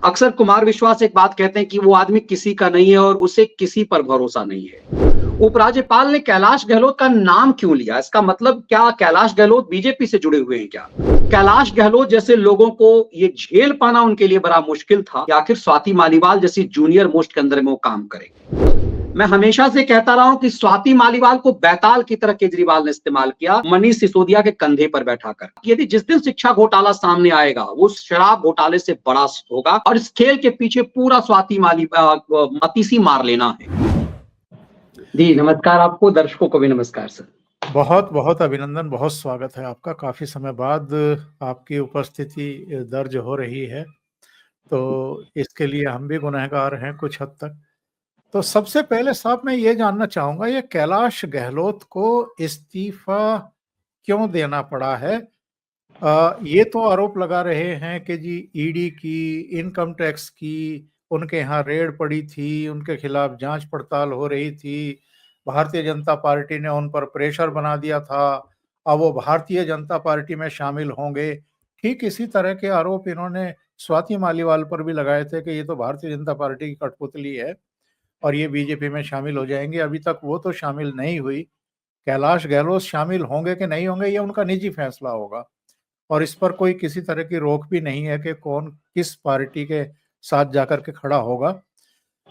अक्सर कुमार विश्वास एक बात कहते हैं कि वो आदमी किसी का नहीं है और उसे किसी पर भरोसा नहीं है। उपराज्यपाल ने कैलाश गहलोत का नाम क्यों लिया? इसका मतलब क्या कैलाश गहलोत बीजेपी से जुड़े हुए हैं क्या? कैलाश गहलोत जैसे लोगों को ये झेल पाना उनके लिए बड़ा मुश्किल था कि आखिर स्वाति मालीवाल जैसी जूनियर मोस्ट के अंदर में वो काम करेंगे। मैं हमेशा से कहता रहा हूं कि स्वाति मालीवाल को बैताल की तरह केजरीवाल ने इस्तेमाल किया, मनीष सिसोदिया के कंधे पर बैठाकर। यदि जिस दिन शिक्षा घोटाला सामने आएगा वो शराब घोटाले से बड़ा होगा और इस खेल के पीछे पूरा स्वाति मातीसी मार लेना है। जी नमस्कार आपको, दर्शकों को भी नमस्कार सर। बहुत बहुत अभिनंदन, बहुत स्वागत है आपका। काफी समय बाद आपकी उपस्थिति दर्ज हो रही है, तो इसके लिए हम भी गुनहगार हैं कुछ हद तक। तो सबसे पहले साहब मैं ये जानना चाहूंगा, ये कैलाश गहलोत को इस्तीफा क्यों देना पड़ा है? ये तो आरोप लगा रहे हैं कि जी ईडी की, इनकम टैक्स की उनके यहाँ रेड पड़ी थी, उनके खिलाफ जांच पड़ताल हो रही थी, भारतीय जनता पार्टी ने उन पर प्रेशर बना दिया था, अब वो भारतीय जनता पार्टी में शामिल होंगे। ठीक इसी तरह के आरोप इन्होंने स्वाति मालीवाल पर भी लगाए थे कि ये तो भारतीय जनता पार्टी की कठपुतली है और ये बीजेपी में शामिल हो जाएंगे। अभी तक वो तो शामिल नहीं हुई। कैलाश गहलोत शामिल होंगे कि नहीं होंगे ये उनका निजी फैसला होगा और इस पर कोई किसी तरह की रोक भी नहीं है कि कौन किस पार्टी के साथ जाकर के खड़ा होगा।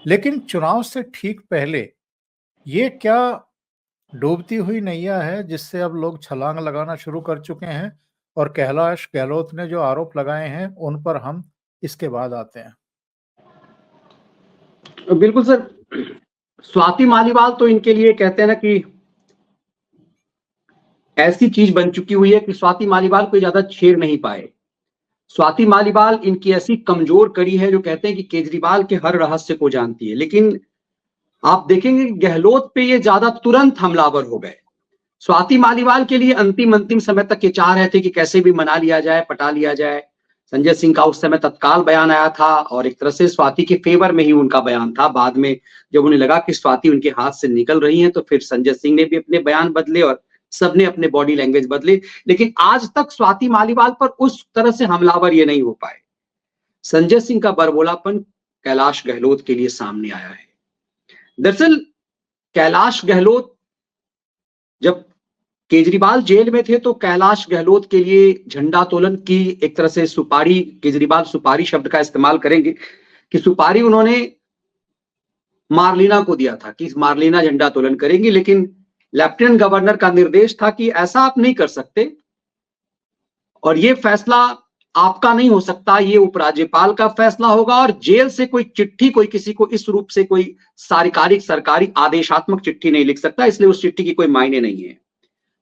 लेकिन चुनाव से ठीक पहले ये क्या डूबती हुई नैया है जिससे अब लोग छलांग लगाना शुरू कर चुके हैं? और कैलाश गहलोत ने जो आरोप लगाए हैं उन पर हम इसके बाद आते हैं। बिल्कुल सर, स्वाति मालीवाल तो इनके लिए कहते हैं ना कि ऐसी चीज बन चुकी हुई है कि स्वाति मालीवाल को ज्यादा छेड़ नहीं पाए। स्वाति मालीवाल इनकी ऐसी कमजोर कड़ी है जो कहते हैं कि केजरीवाल के हर रहस्य को जानती है, लेकिन आप देखेंगे कि गहलोत पे ये ज्यादा तुरंत हमलावर हो गए। स्वाति मालीवाल के लिए अंतिम समय तक ये चाह रहे थे कि कैसे भी मना लिया जाए, पटा लिया जाए। संजय सिंह का उस समय तत्काल बयान आया था और एक तरह से स्वाति के फेवर में ही उनका बयान था। बाद में जब उन्हें लगा कि स्वाति उनके हाथ से निकल रही है तो फिर संजय सिंह ने भी अपने बयान बदले और सबने अपने बॉडी लैंग्वेज बदले, लेकिन आज तक स्वाति मालीवाल पर उस तरह से हमलावर ये नहीं हो पाए। संजय सिंह का बरबोलापन कैलाश गहलोत के लिए सामने आया है। दरअसल कैलाश गहलोत जब केजरीवाल जेल में थे तो कैलाश गहलोत के लिए झंडा तोलन की एक तरह से सुपारी, केजरीवाल सुपारी शब्द का इस्तेमाल करेंगे कि सुपारी उन्होंने मार्लिना को दिया था कि मार्लिना झंडा तोलन करेंगी, लेकिन लेफ्टिनेंट गवर्नर का निर्देश था कि ऐसा आप नहीं कर सकते और ये फैसला आपका नहीं हो सकता, ये उपराज्यपाल का फैसला होगा और जेल से कोई चिट्ठी कोई किसी को इस रूप से कोई सरकारी आदेशात्मक चिट्ठी नहीं लिख सकता, इसलिए उस चिट्ठी की कोई मायने नहीं है।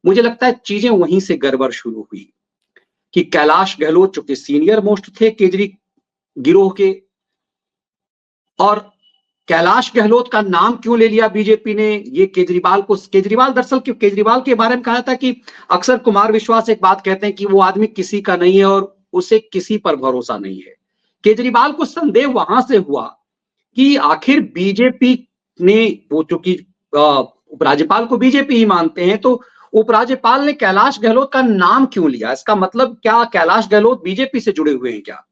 मुझे लगता है चीजें वहीं से गड़बड़ शुरू हुई कि कैलाश गहलोत चूंकि सीनियर मोस्ट थे केजरी गिरोह के, और कैलाश गहलोत का नाम क्यों ले लिया बीजेपी ने? ये केजरीवाल दरअसल केजरीवाल के बारे में कहा था कि अक्सर कुमार विश्वास एक बात कहते हैं कि वो आदमी किसी का नहीं है और उसे किसी पर भरोसा नहीं है। केजरीवाल को संदेह वहां से हुआ कि आखिर बीजेपी ने, वो चूंकि उपराज्यपाल को बीजेपी ही मानते हैं, तो उपराज्यपाल ने कैलाश गहलोत का नाम क्यों लिया? इसका मतलब क्या कैलाश गहलोत बीजेपी से जुड़े हुए हैं क्या?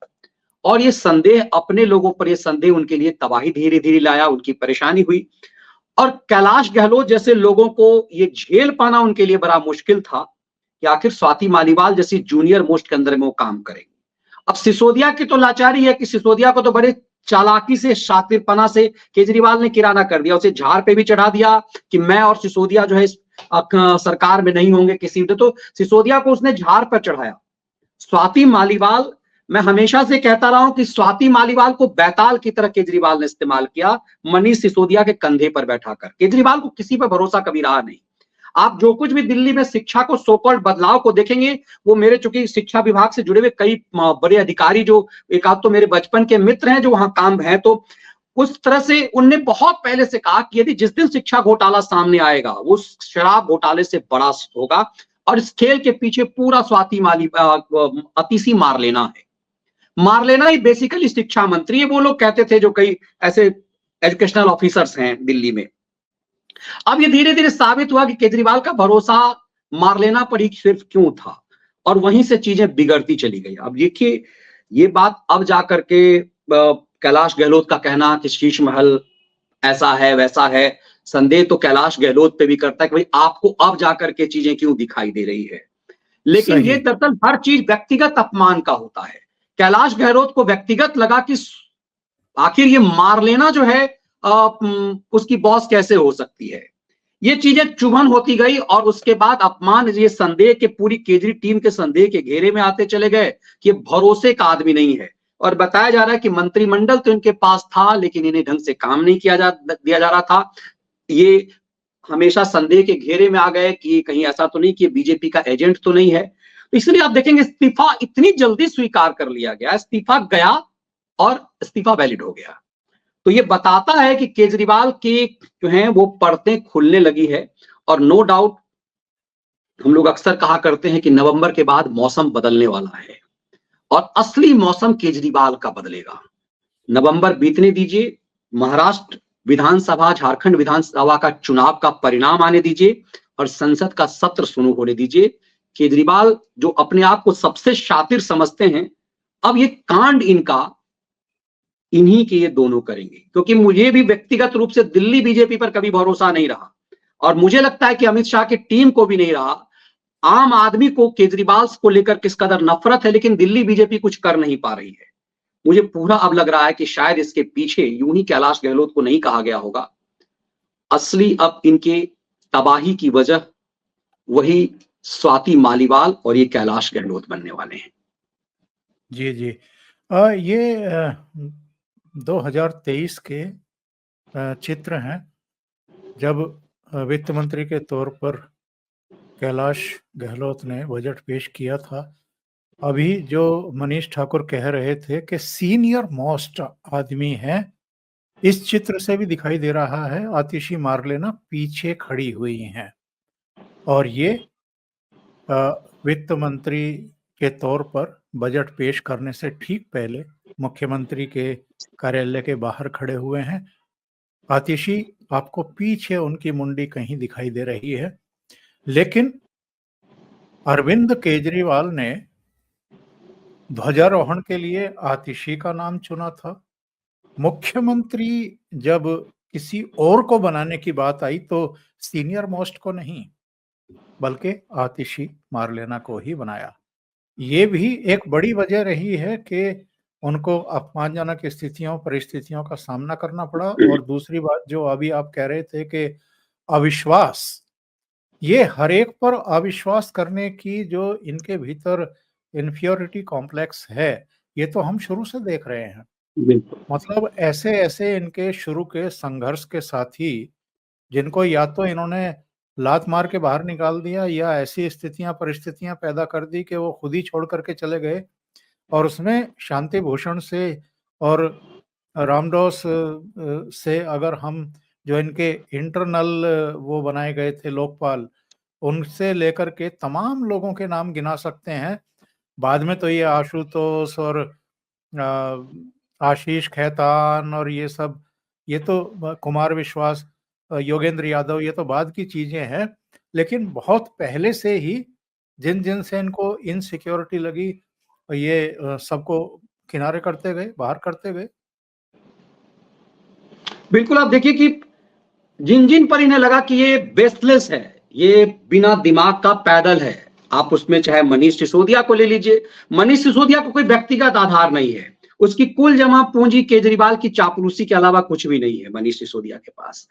और ये संदेह अपने लोगों पर, ये संदेह उनके लिए तबाही धीरे धीरे लाया, उनकी परेशानी हुई और कैलाश गहलोत जैसे लोगों को ये झेल पाना उनके लिए बड़ा मुश्किल था कि आखिर स्वाति मालीवाल जैसी जूनियर मोस्ट के अंदर में वो काम करेंगे। अब सिसोदिया की तो लाचारी है कि सिसोदिया को तो बड़े चालाकी से, शातिरपना से केजरीवाल ने किराना कर दिया, उसे झाड़ पे भी चढ़ा दिया कि मैं और सिसोदिया जो है सरकार में नहीं होंगे किसी, तो सिसोदिया को उसने झाड़ पर चढ़ाया। स्वाति मालीवाल, मैं हमेशा से कहता रहा हूं कि स्वाति मालीवाल को बैताल की तरह केजरीवाल ने इस्तेमाल किया, मनीष सिसोदिया के कंधे पर बैठाकर। केजरीवाल को किसी पर भरोसा कभी रहा नहीं। आप जो कुछ भी दिल्ली में शिक्षा को सोकॉल्ड बदलाव को देखेंगे, वो मेरे चूंकि शिक्षा विभाग से जुड़े हुए कई बड़े अधिकारी, जो एक आध तो मेरे बचपन के मित्र हैं जो वहां काम है, तो उस तरह से उनने बहुत पहले से कहा कि यदि जिस दिन शिक्षा घोटाला सामने आएगा वो शराब घोटाले से बड़ा होगा और इस खेल के पीछे पूरा स्वाति मातीसी मार लेना है। मार लेना ही बेसिकली शिक्षा मंत्री है, वो लोग कहते थे जो कई ऐसे एजुकेशनल ऑफिसर्स हैं दिल्ली में। अब ये धीरे धीरे साबित हुआ कि केजरीवाल का भरोसा मार लेना पर ही सिर्फ क्यों था और वहीं से चीजें बिगड़ती चली गई। अब देखिए ये बात अब जाकर के कैलाश गहलोत का कहना कि शीश महल ऐसा है वैसा है, संदेह तो कैलाश गहलोत पे भी करता है कि भाई आपको अब जाकर के चीजें क्यों दिखाई दे रही है। लेकिन ये सही। दरअसल हर चीज व्यक्तिगत अपमान का होता है। कैलाश गहलोत को व्यक्तिगत लगा कि आखिर ये मारलेना जो है उसकी बॉस कैसे हो सकती है। ये चीजें चुभन होती गई और उसके बाद अपमान ये संदेह के पूरी केजरी टीम के संदेह के घेरे में आते चले गए कि भरोसे का आदमी नहीं है। और बताया जा रहा है कि मंत्रिमंडल तो इनके पास था लेकिन इन्हें ढंग से काम नहीं दिया जा रहा था। ये हमेशा संदेह के घेरे में आ गए कि कहीं ऐसा तो नहीं कि बीजेपी का एजेंट तो नहीं है। तो इसलिए आप देखेंगे इस्तीफा इतनी जल्दी स्वीकार कर लिया गया, इस्तीफा गया और इस्तीफा वैलिड हो गया। तो ये बताता है कि केजरीवाल की जो है वो परतें खुलने लगी है। और नो डाउट हम लोग अक्सर कहा करते हैं कि नवंबर के बाद मौसम बदलने वाला है और असली मौसम केजरीवाल का बदलेगा। नवंबर बीतने दीजिए, महाराष्ट्र विधानसभा, झारखंड विधानसभा का चुनाव का परिणाम आने दीजिए और संसद का सत्र शुरू होने दीजिए। केजरीवाल जो अपने आप को सबसे शातिर समझते हैं, अब ये कांड इन्हीं के ये दोनों करेंगे। क्योंकि मुझे भी व्यक्तिगत रूप से दिल्ली बीजेपी पर कभी भरोसा नहीं रहा और मुझे लगता है कि अमित शाह की टीम को भी नहीं रहा। आम आदमी को केजरीवाल को लेकर किस कदर नफरत है, लेकिन दिल्ली बीजेपी कुछ कर नहीं पा रही है। मुझे पूरा अब लग रहा है कि शायद इसके पीछे यूं ही कैलाश गहलोत को नहीं कहा गया होगा, असली अब इनके तबाही की वजह वही स्वाति मालीवाल और ये कैलाश गहलोत बनने वाले हैं। जी जी। ये 2023 के चित्र हैं जब वित्त मंत्री के तौर पर कैलाश गहलोत ने बजट पेश किया था। अभी जो मनीष ठाकुर कह रहे थे कि सीनियर मोस्ट आदमी है, इस चित्र से भी दिखाई दे रहा है आतिशी मारलेना पीछे खड़ी हुई हैं और ये वित्त मंत्री के तौर पर बजट पेश करने से ठीक पहले मुख्यमंत्री के कार्यालय के बाहर खड़े हुए हैं। आतिशी आपको पीछे उनकी मुंडी कहीं दिखाई दे रही है, लेकिन अरविंद केजरीवाल ने ध्वजारोहण के लिए आतिशी का नाम चुना था। मुख्यमंत्री जब किसी और को बनाने की बात आई तो सीनियर मोस्ट को नहीं बल्कि आतिशी मारलेना को ही बनाया। ये भी एक बड़ी वजह रही है कि उनको अपमानजनक स्थितियों परिस्थितियों का सामना करना पड़ा। और दूसरी बात जो अभी आप कह रहे थे कि अविश्वास, ये हर एक पर अविश्वास करने की जो इनके भीतर इन्फीरियरिटी कॉम्प्लेक्स है, ये तो हम शुरू से देख रहे हैं। मतलब ऐसे ऐसे इनके शुरू के संघर्ष के साथी जिनको या तो इन्होंने लात मार के बाहर निकाल दिया या ऐसी स्थितियां परिस्थितियां पैदा कर दी कि वो खुद ही छोड़ करके चले गए। और उसमें शांति भूषण से और रामदास से अगर हम जो इनके इंटरनल वो बनाए गए थे लोकपाल, उनसे लेकर के तमाम लोगों के नाम गिना सकते हैं। बाद में तो ये आशुतोष और आशीष खैतान और ये सब, ये तो कुमार विश्वास, योगेंद्र यादव, ये तो बाद की चीजें हैं। लेकिन बहुत पहले से ही जिन जिन से इनको इनसिक्योरिटी लगी, ये सबको किनारे करते गए, बाहर करते गए। बिल्कुल, आप देखिए कि जिन जिन पर इन्हें लगा कि ये बेसलेस है, ये बिना दिमाग का पैदल है, आप उसमें चाहे मनीष सिसोदिया को ले लीजिए। मनीष सिसोदिया को कोई व्यक्तिगत आधार नहीं है, उसकी कुल जमा पूंजी केजरीवाल की चापलूसी के अलावा कुछ भी नहीं है मनीष सिसोदिया के पास।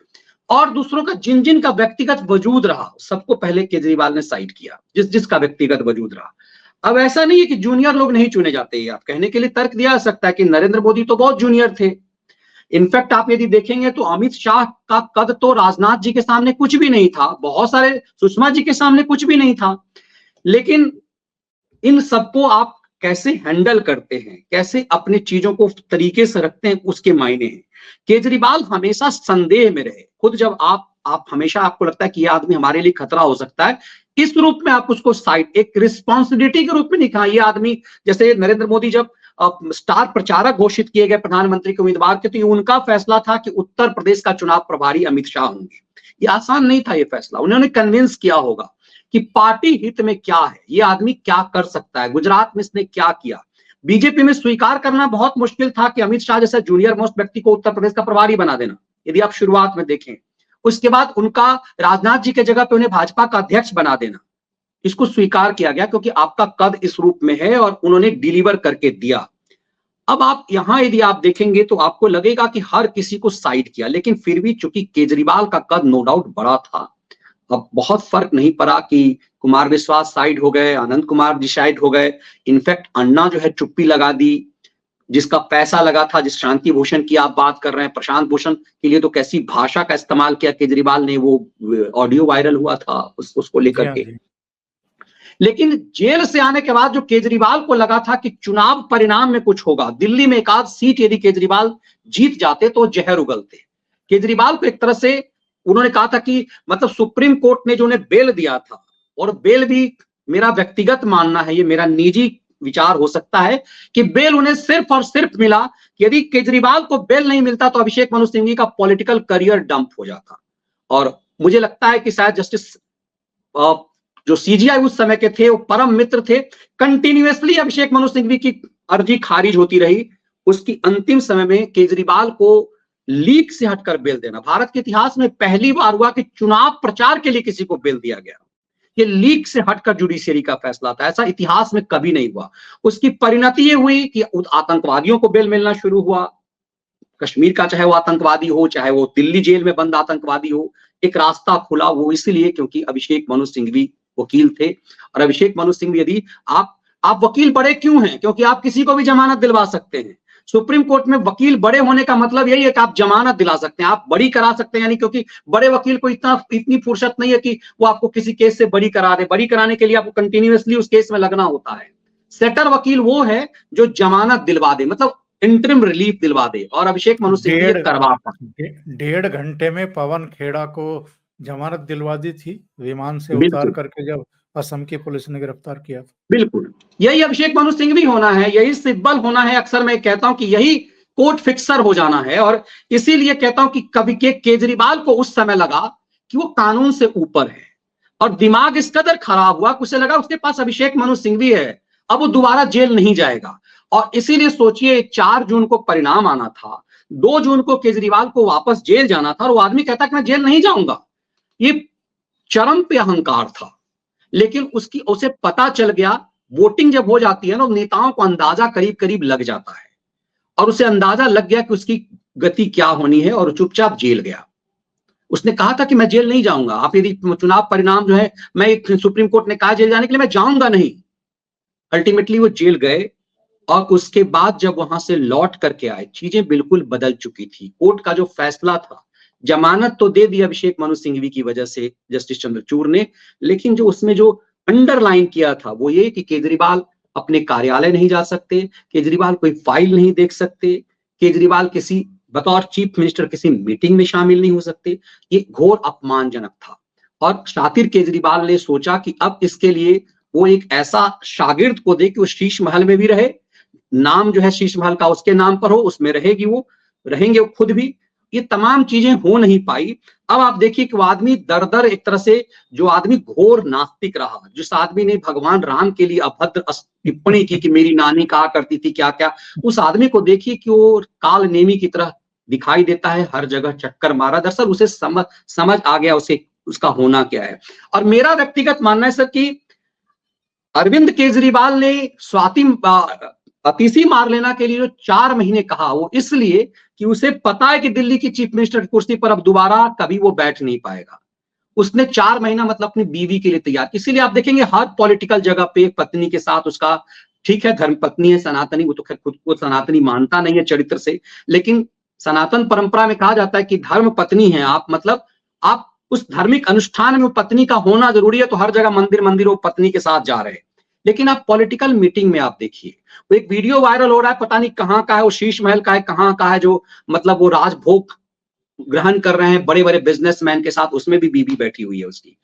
और दूसरों का जिन जिन का व्यक्तिगत वजूद रहा, सबको पहले केजरीवाल ने साइड किया, जिसका व्यक्तिगत वजूद रहा। अब ऐसा नहीं है कि जूनियर लोग नहीं चुने जाते। आप कहने के लिए तर्क दिया जा सकता है कि नरेंद्र मोदी तो बहुत जूनियर थे। इनफैक्ट आप यदि देखेंगे तो अमित शाह का कद तो राजनाथ जी के सामने कुछ भी नहीं था, बहुत सारे सुषमा जी के सामने कुछ भी नहीं था। लेकिन इन सबको आप कैसे हैंडल करते हैं, कैसे अपनी चीजों को तरीके से रखते हैं, उसके मायने हैं। केजरीवाल हमेशा संदेह में रहे। खुद जब आप हमेशा आपको लगता है कि यह आदमी हमारे लिए खतरा हो सकता है, इस रूप में आप उसको साइड एक रिस्पॉन्सिबिलिटी के रूप में नहीं कहा। यह आदमी, जैसे नरेंद्र मोदी जब स्टार प्रचारक घोषित किए गए प्रधानमंत्री के उम्मीदवार के, तो ये उनका फैसला था कि उत्तर प्रदेश का चुनाव प्रभारी अमित शाह होंगे। ये आसान नहीं था ये फैसला, उन्होंने कन्विंस किया होगा कि पार्टी हित में क्या है, ये आदमी क्या कर सकता है। गुजरात में इसने क्या किया, बीजेपी में स्वीकार करना बहुत मुश्किल था कि अमित शाह जैसा जूनियर मोस्ट व्यक्ति को उत्तर प्रदेश का प्रभारी बना देना, यदि आप शुरुआत में देखें। उसके बाद उनका राजनाथ जी के जगह पे उन्हें भाजपा का अध्यक्ष बना देना, इसको स्वीकार किया गया क्योंकि आपका कद इस रूप में है और उन्होंने डिलीवर करके दिया। अब आप यहां यदि आप देखेंगे तो आपको लगेगा कि हर किसी को साइड किया, लेकिन फिर भी चूंकि केजरीवाल का कद नो डाउट बड़ा था, अब बहुत फर्क नहीं पड़ा कि कुमार विश्वास साइड हो गए, आनंद कुमार जी साइड हो गए। इनफैक्ट अन्ना जो है चुप्पी लगा दी, जिसका पैसा लगा था, जिस शांति भूषण की आप बात कर रहे हैं, प्रशांत भूषण के लिए तो कैसी भाषा का इस्तेमाल किया केजरीवाल ने, वो ऑडियो वायरल हुआ था उसको लेकर के। लेकिन जेल से आने के बाद जो केजरीवाल को लगा था कि चुनाव परिणाम में कुछ होगा, दिल्ली में एक आध सीट यदि केजरीवाल जीत जाते तो जहर उगलते। केजरीवाल को एक तरह से उन्होंने कहा था कि मतलब सुप्रीम कोर्ट ने जो उन्हें बेल दिया था, और बेल भी मेरा व्यक्तिगत मानना है, ये मेरा निजी विचार हो सकता है कि बेल उन्हें सिर्फ और सिर्फ मिला कि यदि केजरीवाल को बेल नहीं मिलता तो अभिषेक मनु सिंघवी का पॉलिटिकल करियर डंप हो जाता। और मुझे लगता है कि शायद जस्टिस जो सीजीआई उस समय के थे वो परम मित्र थे, कंटिन्यूअसली अभिषेक मनु सिंघवी की अर्जी खारिज होती रही। उसकी अंतिम समय में केजरीवाल को लीक से हटकर बेल देना, भारत के इतिहास में पहली बार हुआ कि चुनाव प्रचार के लिए किसी को बेल दिया गया, ये लीक से हटकर जुडिशियरी का फैसला था, ऐसा इतिहास में कभी नहीं हुआ। उसकी परिणति ये हुई कि आतंकवादियों को बेल मिलना शुरू हुआ, कश्मीर का चाहे वो आतंकवादी हो, चाहे वो दिल्ली जेल में बंद आतंकवादी हो, एक रास्ता खुला वो इसलिए क्योंकि अभिषेक मनु सिंघवी वकील थे। और अभिषेक मनु सिंघवी, यदि आप वकील बड़े क्यों हैं? क्योंकि आप किसी को भी जमानत दिलवा सकते हैं। सुप्रीम कोर्ट में वकील बड़े होने का मतलब यही है कि आप जमानत दिला सकते हैं, आप बरी करा सकते हैं, यानी क्योंकि बड़े वकील को इतनी फुर्सत नहीं है कि वो आपको किसी केस से बरी करा दे। बरी कराने के लिए आपको कंटिन्यूअसली उस केस में लगना होता है। सेटर वकील वो है जो जमानत दिलवा दे, मतलब इंटरिम रिलीफ दिलवा दे, और अभिषेक मनु सिंघवी करवा पाए। 1.5 घंटे में पवन खेड़ा को जमानत दिलवा दी थी, विमान से उतार करके जब असम की पुलिस ने गिरफ्तार किया। बिल्कुल, यही अभिषेक मनु सिंघवी होना है, यही सिब्बल होना है। अक्सर मैं कहता हूं कि यही कोर्ट फिक्सर हो जाना है, और इसीलिए कहता हूं कि कभी के केजरीवाल को उस समय लगा कि वो कानून से ऊपर है, और दिमाग इस कदर खराब हुआ कि उसे लगा उसके पास अभिषेक मनु सिंघवी है, अब वो दोबारा जेल नहीं जाएगा। और इसीलिए सोचिए 4 जून को परिणाम आना था, 2 जून को केजरीवाल को वापस जेल जाना था, और वो आदमी कहता कि मैं जेल नहीं जाऊंगा। ये चरम पे अहंकार था। लेकिन उसे पता चल गया, वोटिंग जब हो जाती है ना, नेताओं को अंदाजा करीब करीब लग जाता है, और उसे अंदाजा लग गया कि उसकी गति क्या होनी है, और चुपचाप जेल गया। उसने कहा था कि मैं जेल नहीं जाऊंगा, आप यदि चुनाव परिणाम जो है, मैं सुप्रीम कोर्ट ने कहा जेल जाने के लिए, मैं जाऊंगा नहीं। अल्टीमेटली वो जेल गए, और उसके बाद जब वहां से लौट करके आए, चीजें बिल्कुल बदल चुकी थी। कोर्ट का जो फैसला था, जमानत तो दे दी अभिषेक मनु सिंघवी की वजह से जस्टिस चंद्रचूड़ ने, लेकिन जो उसमें जो अंडरलाइन किया था वो ये कि केजरीवाल अपने कार्यालय नहीं जा सकते, केजरीवाल कोई फाइल नहीं देख सकते, केजरीवाल किसी बतौर चीफ मिनिस्टर किसी मीटिंग में शामिल नहीं हो सकते। ये घोर अपमानजनक था, और शातिर केजरीवाल ने सोचा कि अब इसके लिए वो एक ऐसा शागिर्द को दे कि वो शीश महल में भी रहे, नाम जो है शीश महल का उसके नाम पर हो, उसमें रहेंगे वो खुद भी। ये तमाम चीजें हो नहीं पाई। अब आप देखिए कि वो आदमी दर दर, एक तरह से जो आदमी घोर नास्तिक रहा, जिस आदमी ने भगवान राम के लिए अभद्र टिप्पणी की कि मेरी नानी कहा करती थी क्या क्या, उस आदमी को देखिए कि वो काल नेमी की तरह दिखाई देता है, हर जगह चक्कर मारा। दरअसल उसे समझ आ गया उसे उसका होना क्या है। और मेरा व्यक्तिगत मानना है सर कि अरविंद केजरीवाल ने अतीसी मार लेना के लिए जो 4 महीने कहा, वो इसलिए कि उसे पता है कि दिल्ली की चीफ मिनिस्टर की कुर्सी पर अब दोबारा कभी वो बैठ नहीं पाएगा। उसने 4 महीना मतलब अपनी बीवी के लिए तैयार। इसीलिए आप देखेंगे हर पॉलिटिकल जगह पे पत्नी के साथ उसका, ठीक है धर्म पत्नी है सनातनी, वो तो खैर खुद को सनातनी मानता नहीं है चरित्र से, लेकिन सनातन परंपरा में कहा जाता है कि धर्म पत्नी है आप, मतलब आप उस धार्मिक अनुष्ठान में पत्नी का होना जरूरी है। तो हर जगह मंदिर वो पत्नी के साथ जा रहे हैं। लेकिन आप पॉलिटिकल मीटिंग में आप देखिए, वो एक वीडियो वायरल हो रहा है, पता नहीं कहाँ का है, वो शीश महल का है, कहाँ का है, जो मतलब वो राजभोग ग्रहण कर रहे हैं बड़े बड़े बिजनेसमैन के साथ, उसमें भी बीवी बैठी हुई है उसकी।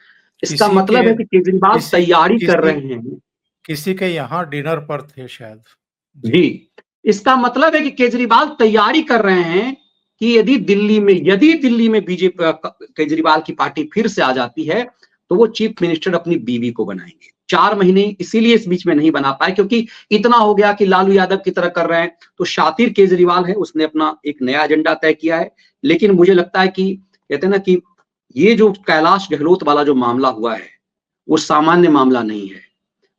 इसका मतलब है कि केजरीवाल तैयारी कर रहे हैं, किसी के यहाँ डिनर पर थे शायद जी। इसका मतलब है कि केजरीवाल तैयारी कर रहे हैं कि यदि दिल्ली में बीजेपी केजरीवाल की पार्टी फिर से आ जाती है तो वो चीफ मिनिस्टर अपनी बीवी को बनाएंगे। 4 महीने इसीलिए इस बीच में नहीं बना पाए क्योंकि इतना हो गया कि लालू यादव की तरह कर रहे हैं। तो शातिर केजरीवाल है, उसने अपना एक नया एजेंडा तय किया है। लेकिन मुझे लगता है कि कहते हैं ना कि ये जो कैलाश गहलोत वाला जो मामला हुआ है वो सामान्य मामला नहीं है।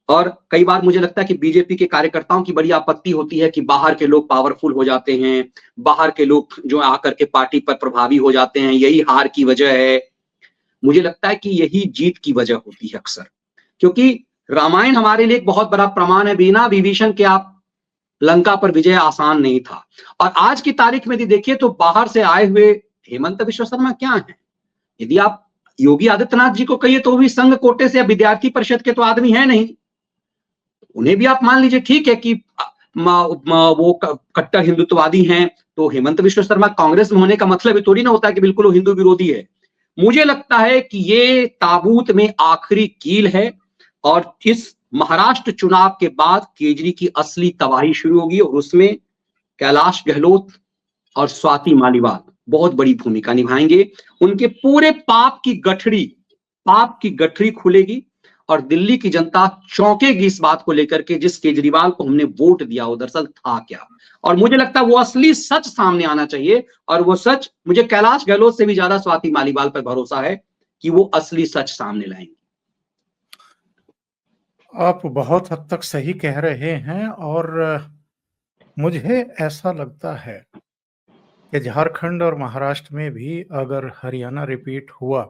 और कई बार मुझे लगता है कि बीजेपी के कार्यकर्ताओं की बड़ी आपत्ति होती है कि बाहर के लोग पावरफुल हो जाते हैं, बाहर के लोग जो आकर के पार्टी पर प्रभावी हो जाते हैं, यही हार की वजह है। मुझे लगता है कि यही जीत की वजह होती है अक्सर, क्योंकि रामायण हमारे लिए एक बहुत बड़ा प्रमाण है। बिना विभीषण के आप लंका पर विजय आसान नहीं था। और आज की तारीख में यदि देखिए तो बाहर से आए हुए हेमंत बिश्व शर्मा क्या है? यदि आप योगी आदित्यनाथ जी को कहिए तो भी संघ कोटे से या विद्यार्थी परिषद के तो आदमी है नहीं। उन्हें भी आप मान लीजिए ठीक है कि वो कट्टर हिंदुत्ववादी हैं, तो हेमंत बिश्व शर्मा कांग्रेस में होने का मतलब ये थोड़ी ना होता है कि बिल्कुल वो हिंदू विरोधी है। मुझे लगता है कि ये ताबूत में आखिरी कील है और इस महाराष्ट्र चुनाव के बाद केजरी की असली तबाही शुरू होगी और उसमें कैलाश गहलोत और स्वाति मालीवाल बहुत बड़ी भूमिका निभाएंगे। उनके पूरे पाप की गठरी खुलेगी और दिल्ली की जनता चौंकेगी इस बात को लेकर के जिस केजरीवाल को हमने वोट दिया वो दरअसल था क्या। और मुझे लगता है वो असली सच सामने आना चाहिए और वो सच मुझे कैलाश गहलोत से भी ज्यादा स्वाति मालीवाल पर भरोसा है कि वो असली सच सामने लाएंगे। आप बहुत हद तक सही कह रहे हैं और मुझे ऐसा लगता है कि झारखंड और महाराष्ट्र में भी अगर हरियाणा रिपीट हुआ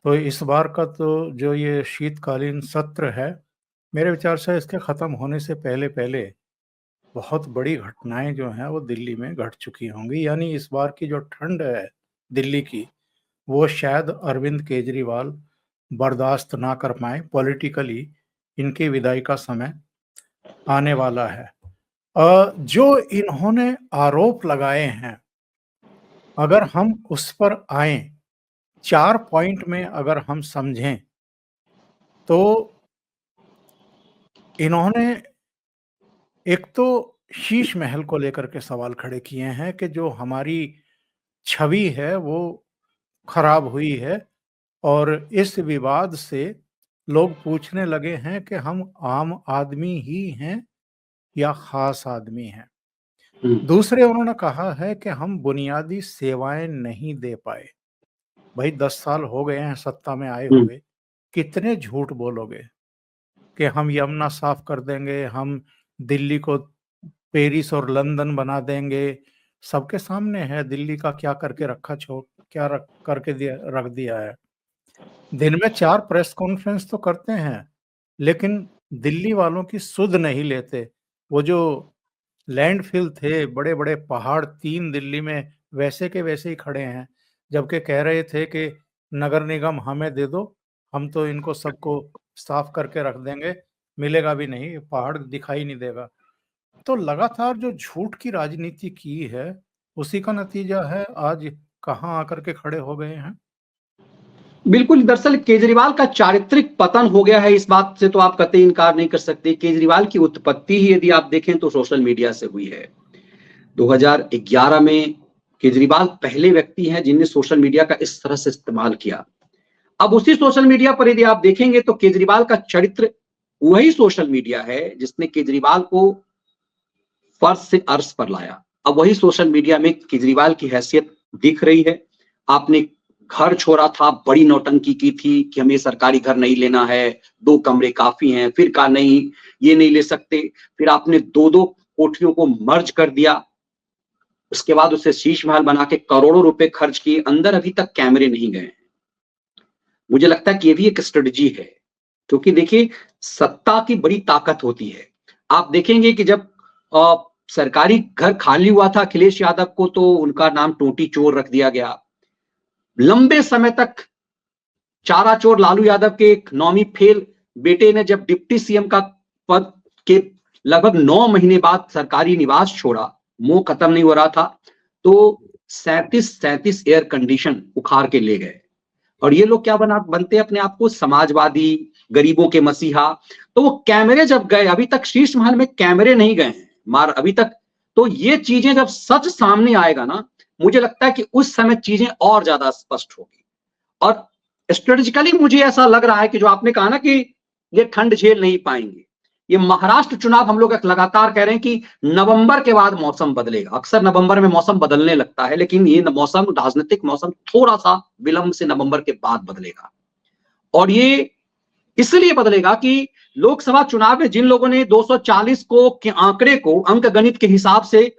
तो इस बार का तो जो ये शीतकालीन सत्र है, मेरे विचार से इसके खत्म होने से पहले पहले बहुत बड़ी घटनाएं जो हैं वो दिल्ली में घट चुकी होंगी। यानी इस बार की जो ठंड है दिल्ली की, वो शायद अरविंद केजरीवाल बर्दाश्त ना कर पाए। पॉलिटिकली इनकी विदाई का समय आने वाला है। जो इन्होंने आरोप लगाए हैं, अगर हम उस पर आए 4 पॉइंट में अगर हम समझें तो इन्होंने एक तो शीश महल को लेकर के सवाल खड़े किए हैं कि जो हमारी छवि है वो खराब हुई है और इस विवाद से लोग पूछने लगे हैं कि हम आम आदमी ही हैं या खास आदमी हैं। दूसरे उन्होंने कहा है कि हम बुनियादी सेवाएं नहीं दे पाए। भाई 10 साल हो गए हैं सत्ता में आए हुए, कितने झूठ बोलोगे कि हम यमुना साफ कर देंगे, हम दिल्ली को पेरिस और लंदन बना देंगे। सबके सामने है दिल्ली का क्या करके रखा क्या करके रख दिया है। दिन में 4 प्रेस कॉन्फ्रेंस तो करते हैं लेकिन दिल्ली वालों की सुध नहीं लेते। वो जो लैंडफिल थे, बड़े बड़े पहाड़ 3 दिल्ली में वैसे के वैसे ही खड़े हैं, जबकि कह रहे थे कि नगर निगम हमें दे दो, हम तो इनको सबको साफ करके रख देंगे, मिलेगा भी नहीं, पहाड़ दिखाई नहीं देगा। तो लगातार जो झूठ की राजनीति की है उसी का नतीजा है आज कहाँ आकर के खड़े हो गए हैं। बिल्कुल, दरअसल केजरीवाल का चारित्रिक पतन हो गया है, इस बात से तो आप कतई इनकार नहीं कर सकते। केजरीवाल की उत्पत्ति ही यदि आप देखें तो सोशल मीडिया से हुई है। 2011 में केजरीवाल पहले व्यक्ति हैं जिनने सोशल मीडिया का इस तरह से इस्तेमाल किया। अब उसी सोशल मीडिया पर यदि आप देखेंगे तो केजरीवाल का चरित्र वही सोशल मीडिया है जिसने केजरीवाल को फर्श से अर्श पर लाया। अब वही सोशल मीडिया में केजरीवाल की हैसियत दिख रही है। आपने घर छोड़ा था, बड़ी नौटंकी की थी कि हमें सरकारी घर नहीं लेना है, 2 कमरे काफी हैं, फिर कहा नहीं ये नहीं ले सकते, फिर आपने 2-2 कोठरियों को मर्ज कर दिया। उसके बाद उसे शीश महल बना के करोड़ों रुपए खर्च किए, अंदर अभी तक कैमरे नहीं गए। मुझे लगता है कि ये भी एक स्ट्रेटजी है, क्योंकि देखिए सत्ता की बड़ी ताकत होती है। आप देखेंगे कि जब सरकारी घर खाली हुआ था अखिलेश यादव को तो उनका नाम टोटी चोर रख दिया गया। लंबे समय तक चारा चोर लालू यादव के एक नौमी फेल बेटे ने जब डिप्टी सीएम का पद के लगभग 9 महीने बाद सरकारी निवास छोड़ा, मुंह खत्म नहीं हो रहा था, तो 37 एयर कंडीशन उखाड़ के ले गए। और ये लोग क्या बनते अपने आप को समाजवादी, गरीबों के मसीहा। तो वो कैमरे जब गए, अभी तक शीश महल में कैमरे नहीं गए हैं अभी तक। तो ये चीजें जब सच सामने आएगा ना, मुझे लगता है कि उस समय चीजें और ज्यादा स्पष्ट होगी। और स्ट्रेटेजिकली मुझे ऐसा लग रहा है कि जो आपने कहा ना कि ये ठंड झेल नहीं पाएंगे। ये महाराष्ट्र चुनाव हम लोग लगातार कह रहे हैं कि नवंबर के बाद मौसम बदलेगा। अक्सर नवंबर में मौसम बदलने लगता है, लेकिन ये मौसम, राजनीतिक मौसम, थोड़ा सा विलंब से नवंबर के बाद बदलेगा। और ये इसलिए बदलेगा कि लोकसभा चुनाव में जिन लोगों ने 240 को के आंकड़े को अंक गणित के हिसाब से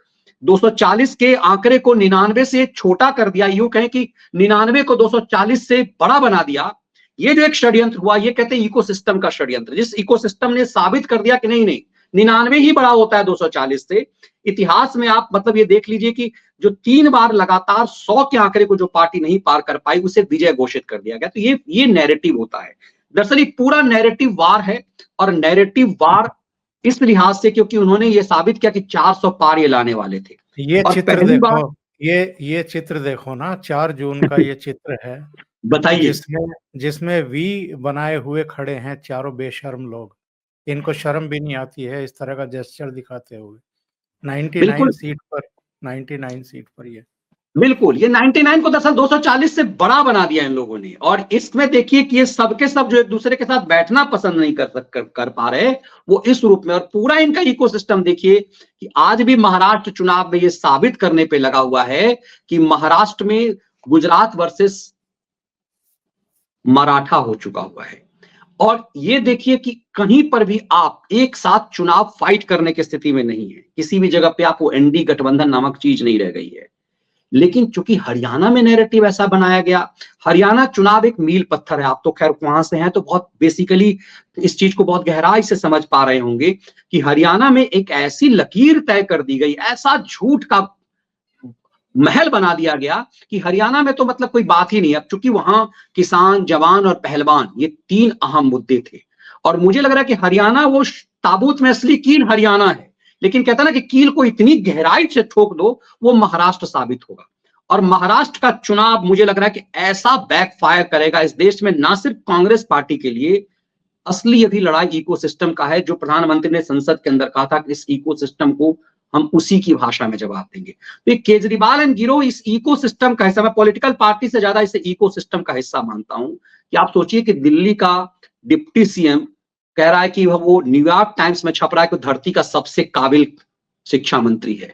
240 के आंकड़े को 99 से छोटा कर दिया, यूं कहें कि 99 को 240 से बड़ा बना दिया, ये जो एक षड्यंत्र हुआ, ये कहते हैं इकोसिस्टम का षड्यंत्र, जिस इकोसिस्टम ने साबित कर दिया कि नहीं नहीं 99 ही बड़ा होता है 240 से। इतिहास में आप मतलब ये देख लीजिए कि जो 3 बार लगातार 100 के आंकड़े को जो पार्टी नहीं पार कर पाई, उसे विजय घोषित कर दिया गया। तो ये नैरेटिव होता है। दरअसल ये पूरा नैरेटिव वार है, और नैरेटिव वार इस लिहाज से क्योंकि उन्होंने ये साबित किया कि 400 पार ये लाने वाले थे। ये और चित्र पहली बार देखो, ये चित्र देखो ना, 4 जून का ये चित्र है बताइए। जिसमें वी बनाए हुए खड़े हैं चारों बेशर्म लोग। इनको शर्म भी नहीं आती है इस तरह का जेस्चर दिखाते हुए। 99 बिल्कुल सीट पर 99 सीट पर ये बिल्कुल, ये 99 को दरअसल 240 से बड़ा बना दिया इन लोगों ने। और इसमें देखिए कि ये सबके सब जो एक दूसरे के साथ बैठना पसंद नहीं कर पा रहे, वो इस रूप में। और पूरा इनका इकोसिस्टम देखिए कि आज भी महाराष्ट्र चुनाव में ये साबित करने पे लगा हुआ है कि महाराष्ट्र में गुजरात वर्सेस मराठा हो चुका हुआ है। और ये देखिए कि कहीं पर भी आप एक साथ चुनाव फाइट करने की स्थिति में नहीं है। किसी भी जगह पे आपको एनडी गठबंधन नामक चीज नहीं रह गई है। लेकिन चूंकि हरियाणा में नैरेटिव ऐसा बनाया गया, हरियाणा चुनाव एक मील पत्थर है। आप तो खैर वहां से हैं तो बहुत बेसिकली इस चीज को बहुत गहराई से समझ पा रहे होंगे कि हरियाणा में एक ऐसी लकीर तय कर दी गई, ऐसा झूठ का महल बना दिया गया कि हरियाणा में तो मतलब कोई बात ही नहीं। अब चूंकि वहां किसान, जवान और पहलवान ये 3 अहम मुद्दे थे, और मुझे लग रहा है कि हरियाणा वो ताबूत में असली कील हरियाणा है। लेकिन कहता ना कि कील को इतनी गहराई से ठोक दो, वो महाराष्ट्र साबित होगा। और महाराष्ट्र का चुनाव मुझे लग रहा है कि ऐसा बैकफायर करेगा इस देश में, ना सिर्फ कांग्रेस पार्टी के लिए। असली अभी लड़ाई इकोसिस्टम का है, जो प्रधानमंत्री ने संसद के अंदर कहा था कि इस इकोसिस्टम को हम उसी की भाषा में जवाब देंगे। तो ये केजरीवाल एंड गिरोह इस इकोसिस्टम का हिस्सा, मैं पॉलिटिकल पार्टी से ज्यादा इसे इकोसिस्टम का हिस्सा मानता हूं। कि आप सोचिए कि दिल्ली का डिप्टी सीएम कह रहा है कि वो न्यूयॉर्क टाइम्स में छप रहा है कि धरती का सबसे काबिल शिक्षा मंत्री है।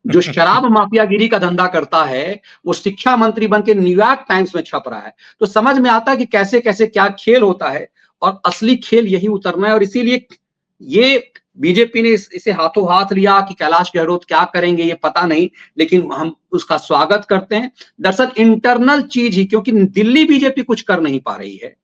जो शराब माफियागिरी का धंधा करता है, वो शिक्षा मंत्री बन के न्यूयॉर्क टाइम्स में छप रहा है। तो समझ में आता है कि कैसे कैसे क्या खेल होता है, और असली खेल यही उतरना है। और इसीलिए ये बीजेपी ने इसे हाथों हाथ लिया कि कैलाश गहलोत क्या करेंगे ये पता नहीं, लेकिन हम उसका स्वागत करते हैं। दरअसल इंटरनल चीज ही, क्योंकि दिल्ली बीजेपी कुछ कर नहीं पा रही है,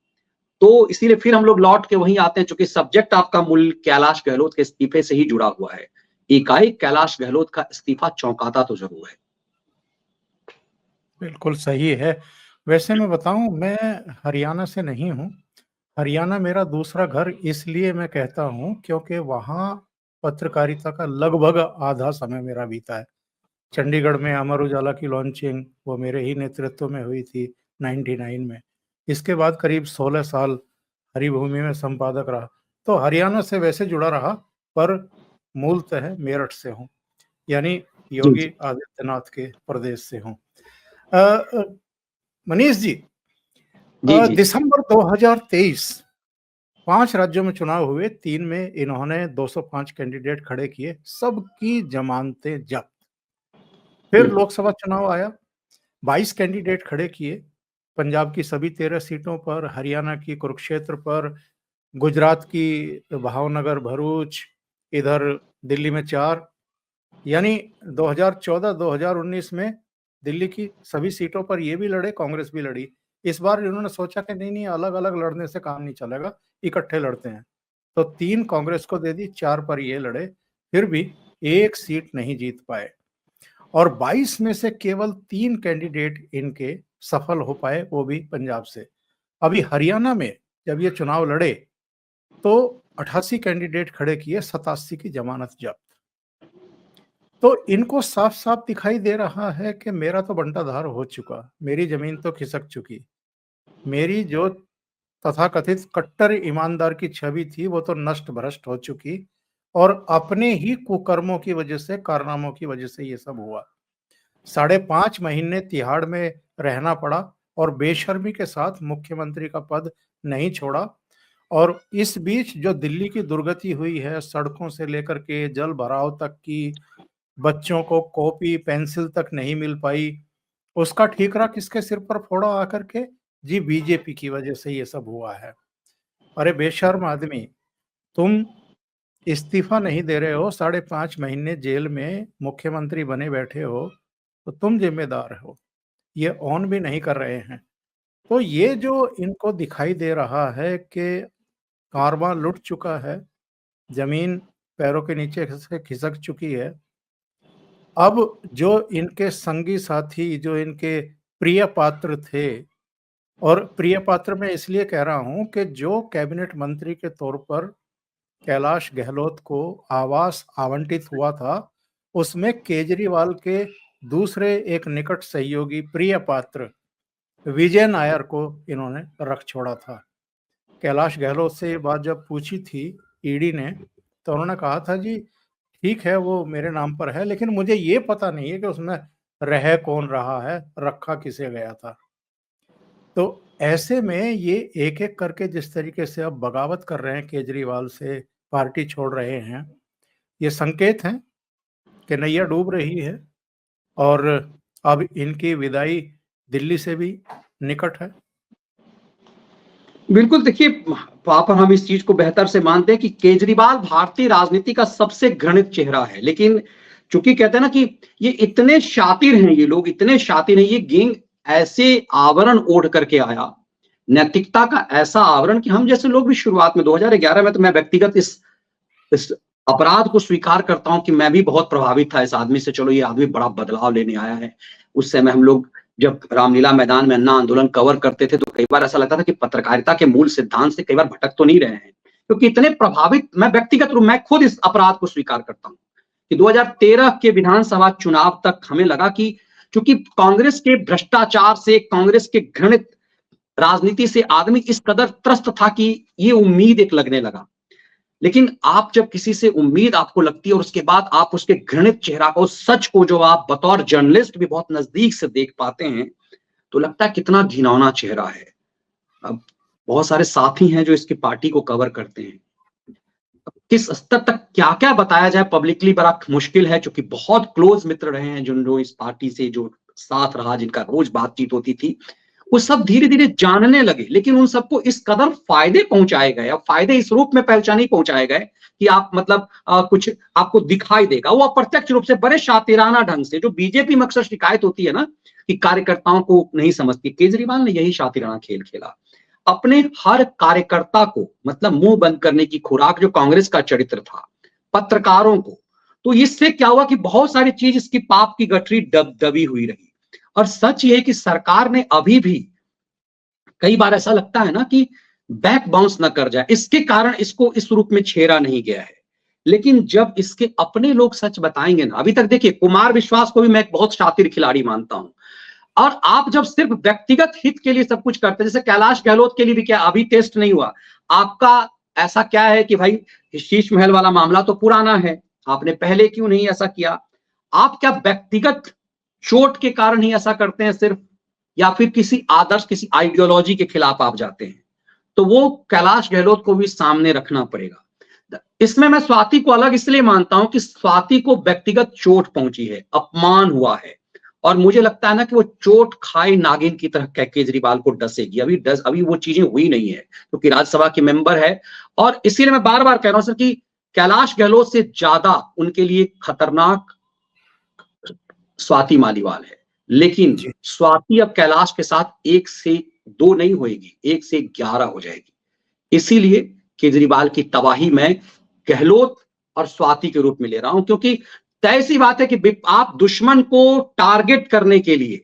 तो इसीलिए फिर हम लोग लौट के वहीं आते हैं। चूंकि सब्जेक्ट आपका मूल कैलाश गहलोत के इस्तीफे से ही जुड़ा हुआ है। एकाएक कैलाश गहलोत का इस्तीफा चौंकाता तो जरूर है। बिल्कुल सही है। वैसे मैं बताऊं, मैं हरियाणा से नहीं हूं। हरियाणा मेरा दूसरा घर इसलिए मैं कहता हूं क्योंकि वहां पत्रकारिता का लगभग आधा समय मेरा बीता है। चंडीगढ़ में अमर उजाला की लॉन्चिंग वो मेरे ही नेतृत्व में हुई थी 99 में। इसके बाद करीब 16 साल हरिभूमि में संपादक रहा। तो हरियाणा से वैसे जुड़ा रहा, पर मूलतः मेरठ से हूँ, यानी जी योगी जी आदित्यनाथ के प्रदेश से हूँ। मनीष जी, जी जी दिसंबर 2023 5 राज्यों में चुनाव हुए, 3 में इन्होंने 205 कैंडिडेट खड़े किए, सबकी जमानतें जब्त। फिर लोकसभा चुनाव आया, 22 कैंडिडेट खड़े किए, पंजाब की सभी 13 सीटों पर, हरियाणा की कुरुक्षेत्र पर, गुजरात की भावनगर, भरूच, इधर दिल्ली में 4, यानी 2014-2019 में दिल्ली की सभी सीटों पर ये भी लड़े, कांग्रेस भी लड़ी। इस बार इन्होंने सोचा कि नहीं अलग-अलग लड़ने से काम नहीं चलेगा, इकट्ठे लड़ते हैं। तो 3 कांग्रेस को दे दी, 4 पर ये लड़े, फिर भी 1 सीट नहीं जीत पाए। और 22 में से केवल 3 कैंडिडेट इनके सफल हो पाए, वो भी पंजाब से। अभी हरियाणा में जब ये चुनाव लड़े तो 88 कैंडिडेट खड़े किए, 87 की जमानत जब्त। तो इनको साफ साफ दिखाई दे रहा है कि मेरा तो बंटाधार हो चुका, मेरी जमीन तो खिसक चुकी, मेरी जो तथाकथित कट्टर ईमानदार की छवि थी वो तो नष्ट भ्रष्ट हो चुकी, और अपने ही कुकर्मों की वजह से, कारनामों की वजह से ये सब हुआ। 5.5 महीने तिहाड़ में रहना पड़ा और बेशर्मी के साथ मुख्यमंत्री का पद नहीं छोड़ा, और इस बीच जो दिल्ली की दुर्गति हुई है, सड़कों से लेकर के जल भराव तक की, बच्चों को कॉपी पेंसिल तक नहीं मिल पाई, उसका ठीकरा किसके सिर पर फोड़ा आकर के? जी बीजेपी की वजह से ये सब हुआ है। अरे बेशर्म आदमी, तुम इस्तीफा नहीं दे रहे हो, 5.5 महीने जेल में मुख्यमंत्री बने बैठे हो, तो तुम जिम्मेदार हो। ये ऑन भी नहीं कर रहे हैं। तो ये जो इनको दिखाई दे रहा है कि कारवां लुट चुका है, जमीन पैरों के नीचे से खिसक चुकी है। अब जो इनके संगी साथी, जो इनके प्रिय पात्र थे, और प्रिय पात्र मैं इसलिए कह रहा हूं कि जो कैबिनेट मंत्री के तौर पर कैलाश गहलोत को आवास आवंटित हुआ था, उसमें केजरीवाल के दूसरे एक निकट सहयोगी प्रिय पात्र विजय नायर को इन्होंने रख छोड़ा था। कैलाश गहलोत से ये बात जब पूछी थी ईडी ने, तो उन्होंने कहा था जी ठीक है वो मेरे नाम पर है, लेकिन मुझे ये पता नहीं है कि उसमें रह कौन रहा है, रखा किसे गया था। तो ऐसे में ये एक-एक करके जिस तरीके से अब बगावत कर रहे हैं, केजरीवाल से पार्टी छोड़ रहे हैं, ये संकेत हैं कि नैया डूब रही है और अब इनकी विदाई दिल्ली से भी निकट है। बिल्कुल, देखिए वहां पर हम इस चीज को बेहतर से मानते हैं कि केजरीवाल भारतीय राजनीति का सबसे घृणित चेहरा है, लेकिन चूंकि कहते हैं ना कि ये इतने शातिर हैं, ये लोग इतने शातिर हैं, ये गैंग ऐसे आवरण ओढ़ करके आया, नैतिकता का ऐसा आवरण कि हम जैसे लोग भी शुरुआत में 2011 में, तो मैं व्यक्तिगत इस अपराध को स्वीकार करता हूं कि मैं भी बहुत प्रभावित था इस आदमी से। चलो ये आदमी बड़ा बदलाव लेने आया है। उस समय हम लोग जब रामलीला मैदान में अन्ना आंदोलन कवर करते थे, तो कई बार ऐसा लगता था कि पत्रकारिता के मूल सिद्धांत से कई बार भटक तो नहीं रहे हैं, क्योंकि इतने प्रभावित, मैं व्यक्तिगत रूप मैं खुद इस अपराध को स्वीकार करता हूं कि 2013 के विधानसभा चुनाव तक हमें लगा कि चूंकि कांग्रेस के भ्रष्टाचार से, कांग्रेस के घृणित राजनीति से आदमी इस कदर त्रस्त था कि ये उम्मीद एक लगने लगा। लेकिन आप जब किसी से उम्मीद आपको लगती है और उसके बाद आप उसके घृणित चेहरा को, सच को, जो आप बतौर जर्नलिस्ट भी बहुत नजदीक से देख पाते हैं, तो लगता है कितना घिनौना चेहरा है। अब बहुत सारे साथी हैं जो इसकी पार्टी को कवर करते हैं। अब किस स्तर तक क्या क्या बताया जाए पब्लिकली बड़ा मुश्किल है, क्योंकि बहुत क्लोज मित्र रहे हैं जो इस पार्टी से जो साथ रहा, जिनका रोज बातचीत होती थी, वो सब धीरे धीरे जानने लगे। लेकिन उन सबको इस कदर फायदे पहुंचाए गए, अब फायदे इस रूप में पहचान नहीं पहुंचाए गए कि आप मतलब कुछ आपको दिखाई देगा, वो अप्रत्यक्ष रूप से बड़े शातिराना ढंग से, जो बीजेपी में अक्सर शिकायत होती है ना कि कार्यकर्ताओं को नहीं समझती, केजरीवाल ने यही शातिराना खेल खेला। अपने हर कार्यकर्ता को मतलब मुंह बंद करने की खुराक, जो कांग्रेस का चरित्र था, पत्रकारों को, तो इससे क्या हुआ कि बहुत सारी चीज इसकी पाप की गठरी दबी हुई रही। और सच ये है कि सरकार ने अभी भी, कई बार ऐसा लगता है ना कि बैक बाउंस ना कर जाए, इसके कारण इसको इस रूप में छेड़ा नहीं गया है। लेकिन जब इसके अपने लोग सच बताएंगे ना, अभी तक देखिए कुमार विश्वास को भी मैं एक बहुत शातिर खिलाड़ी मानता हूं, और आप जब सिर्फ व्यक्तिगत हित के लिए सब कुछ करते हैं, जैसे कैलाश गहलोत के लिए भी क्या अभी टेस्ट नहीं हुआ आपका? ऐसा क्या है कि भाई शीश महल वाला मामला तो पुराना है, आपने पहले क्यों नहीं ऐसा किया? आप क्या व्यक्तिगत चोट के कारण ही ऐसा करते हैं सिर्फ, या फिर किसी आदर्श, किसी आइडियोलॉजी के खिलाफ आप जाते हैं? तो वो कैलाश गहलोत को भी सामने रखना पड़ेगा। इसमें मैं स्वाति को अलग इसलिए मानता हूं कि स्वाति को व्यक्तिगत चोट पहुंची है, अपमान हुआ है, और मुझे लगता है ना कि वो चोट खाए नागिन की तरह केजरीवाल को डसेगी। अभी वो चीजें हुई नहीं है, क्योंकि राज्यसभा के मेंबर है। और इसीलिए मैं बार बार कह रहा हूं सर कि कैलाश गहलोत से ज्यादा उनके लिए खतरनाक स्वाति मालीवाल है। लेकिन स्वाति अब कैलाश के साथ 1 से 2 नहीं होएगी, 1 से 11 हो जाएगी। इसीलिए केजरीवाल की तबाही मैं गहलोत और स्वाति के रूप में ले रहा हूं, क्योंकि तय सी बात है कि आप दुश्मन को टारगेट करने के लिए,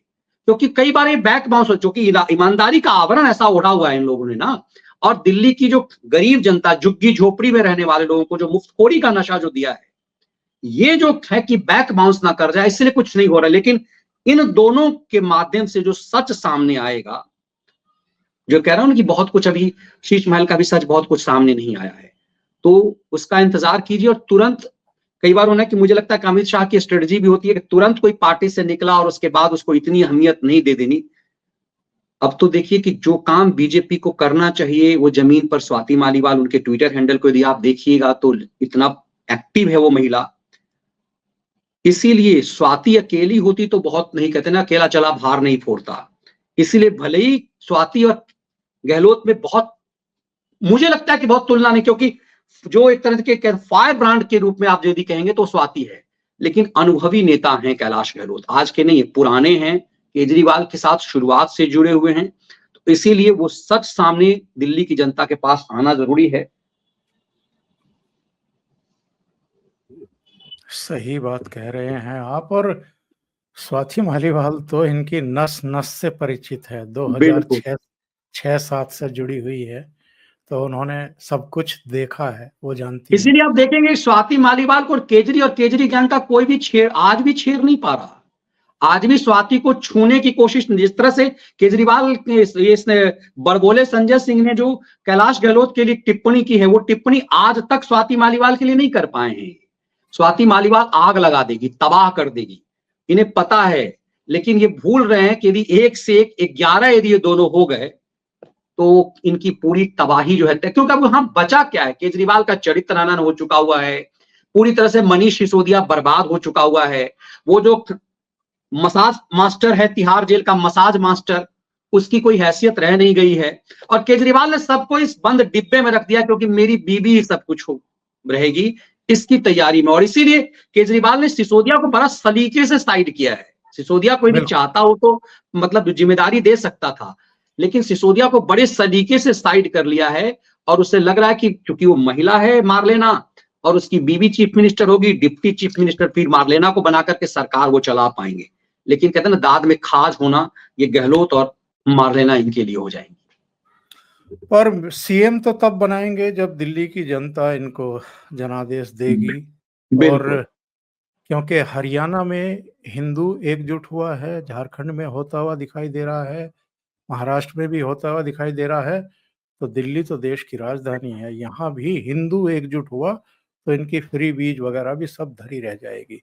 क्योंकि कई बार ये बैक बाउंस हो चुकी, ईमानदारी का आवरण ऐसा ओढ़ा हुआ है इन लोगों ने ना, और दिल्ली की जो गरीब जनता, झुग्गी झोपड़ी में रहने वाले लोगों को जो मुफ्तखोरी का नशा जो दिया है, ये जो है कि बैक बाउंस ना कर जाए, इसलिए कुछ नहीं हो रहा है। लेकिन इन दोनों के माध्यम से जो सच सामने आएगा, जो कह रहा हूं कि बहुत कुछ अभी शीश महल का भी सच बहुत कुछ सामने नहीं आया है, तो उसका इंतजार कीजिए। और तुरंत, कई बार होना कि मुझे लगता है कि अमित शाह की स्ट्रेटजी भी होती है कि तुरंत कोई पार्टी से निकला और उसके बाद उसको इतनी अहमियत नहीं दे देनी। अब तो देखिए कि जो काम बीजेपी को करना चाहिए वो जमीन पर स्वाति मालीवाल, उनके ट्विटर हैंडल को यदि आप देखिएगा तो इतना एक्टिव है वो महिला। इसीलिए स्वाति अकेली होती तो बहुत, नहीं कहते ना अकेला चला भार नहीं फोड़ता, इसीलिए भले ही स्वाति और गहलोत में बहुत, मुझे लगता है कि बहुत तुलना नहीं, क्योंकि जो एक तरह के फायर ब्रांड के रूप में आप यदि कहेंगे तो स्वाति है, लेकिन अनुभवी नेता हैं कैलाश गहलोत, आज के नहीं पुराने हैं, केजरीवाल के साथ शुरुआत से जुड़े हुए हैं, तो इसीलिए वो सच सामने दिल्ली की जनता के पास आना जरूरी है। सही बात कह रहे हैं आप। और स्वाति मालीवाल तो इनकी नस नस से परिचित है, बिल्कुल 2006-7 से जुड़ी हुई है, तो उन्होंने सब कुछ देखा है, वो जानती हैं। इसीलिए आप देखेंगे स्वाति मालीवाल को और केजरी गैंग का कोई भी आज भी छेड़ नहीं पा रहा, आज भी स्वाति को छूने की कोशिश, जिस तरह से केजरीवाल इसने बड़बोले संजय सिंह ने जो कैलाश गहलोत के लिए टिप्पणी की है, वो टिप्पणी आज तक स्वाति मालीवाल के लिए नहीं कर पाए हैं। स्वाति मालीवाल आग लगा देगी, तबाह कर देगी, इन्हें पता है, लेकिन ये भूल रहे हैं कि यदि 1 से 11 यदि ये दोनों हो गए तो इनकी पूरी तबाही जो है, क्योंकि अब वहां बचा क्या है, केजरीवाल का चरित्र हनन हो चुका हुआ है, पूरी तरह से मनीष सिसोदिया बर्बाद हो चुका हुआ है, वो जो मसाज मास्टर है तिहाड़ जेल का मसाज मास्टर, उसकी कोई हैसियत रह नहीं गई है, और केजरीवाल ने सबको इस बंद डिब्बे में रख दिया, क्योंकि मेरी बीबी सब कुछ हो रहेगी इसकी तैयारी में। और इसीलिए केजरीवाल ने सिसोदिया को बड़ा सलीके से साइड किया है। सिसोदिया को यदि चाहता हो तो मतलब जिम्मेदारी दे सकता था, लेकिन सिसोदिया को बड़े सलीके से साइड कर लिया है, और उससे लग रहा है कि क्योंकि वो महिला है मार लेना, और उसकी बीवी चीफ मिनिस्टर होगी, डिप्टी चीफ मिनिस्टर फिर मारलेना को बना करके सरकार वो चला पाएंगे। लेकिन कहते हैं ना दाद में खाज होना, ये गहलोत और मारलेना इनके लिए हो जाएंगे। पर सीएम तो तब बनाएंगे जब दिल्ली की जनता इनको जनादेश देगी, और क्योंकि हरियाणा में हिंदू एकजुट हुआ है, झारखंड में होता हुआ दिखाई दे रहा है, महाराष्ट्र में भी होता हुआ दिखाई दे रहा है, तो दिल्ली तो देश की राजधानी है, यहाँ भी हिंदू एकजुट हुआ तो इनकी फ्री बीज वगैरह भी सब धरी रह जाएगी।